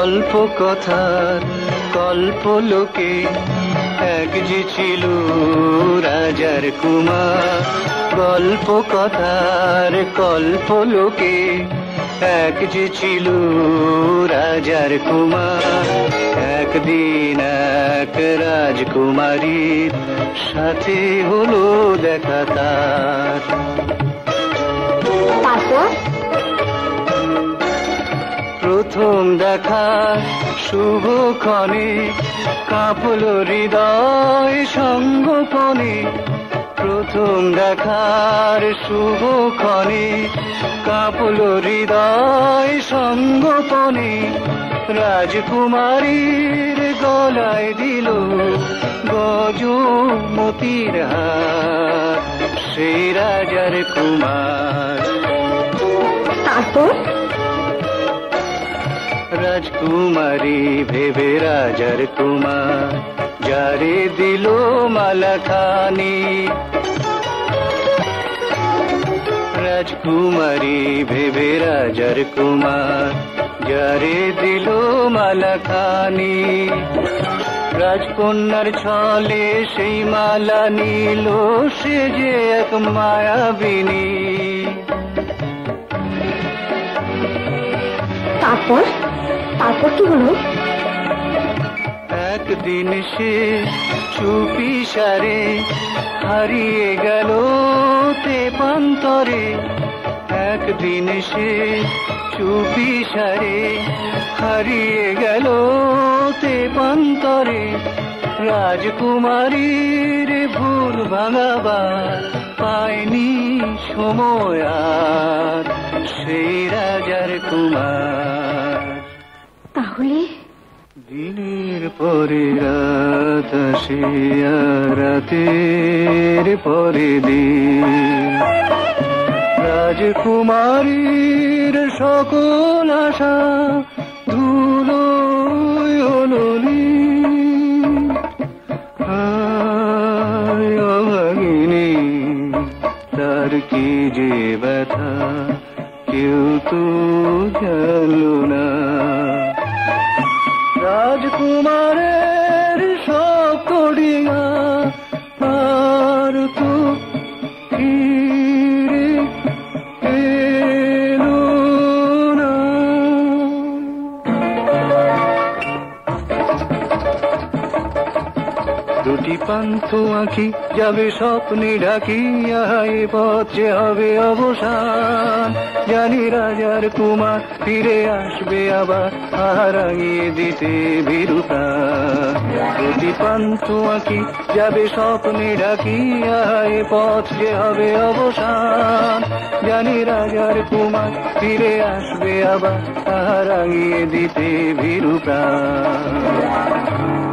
গল্প কথার কল্পলোকে এক যে ছিল রাজার কুমার। গল্প কথার কল্পলোকে এক যে ছিল রাজার কুমার। একদিন এক রাজকুমারীর সাথে হলো দেখা তার। প্রথম দেখা শুভক্ষণে কাঁপল হৃদয় সঙ্গোপনে। প্রথম দেখার শুভক্ষণে কাঁপল হৃদয় সঙ্গোপনে। রাজকুমারীর গলায় দিল গজমতির হার সেই রাজার কুমার। তারপর রাজকুমারী ভেবে রাজার কুমার যারে দিল মালাখানি। রাজকুমারী ভেবে রাজার কুমার যারে দিল মালাখানি। রাজকন্যার ছলে সেই মালা নিল সে যে এক মায়াবিনী। তারপর তারপর কি হলো? একদিন সে চুপি সারে হারিয়ে গেল তেপান্তরে। একদিন সে চুপি সারে হারিয়ে গেল তেপান্তরে। রাজকুমারীর ভুল ভাঙাবার পায়নি সময় আর সেই রাজার কুমার। তাহলে দিনের পরে রাত আসে আর রাতের পরে দিন। রাজকুমারীর সকল আশা ধুলোয় হলো লীন। হায় অভাগিনী তার কি যে ব্যথা কেউ তো জানলো না। রাজকুমারের সব কড়িয়া আর তো ফিরে এলো না। দুটি পান্থ আঁখি যাবে স্বপ্নে ঢাকিয়া এ পথ যে হবে অবসান। জানি রাজার কুমার ফিরে আসবে আবার হারাঙিয়ে দিতে ভীরু প্রাণ। দুটি পান্থ আঁখি যাবে স্বপ্নে ঢাকিয়া এ পথ যে হবে অবসান। জানি রাজার কুমার ফিরে আসবে আবার হারাঙিয়ে দিতে ভীরু প্রাণ।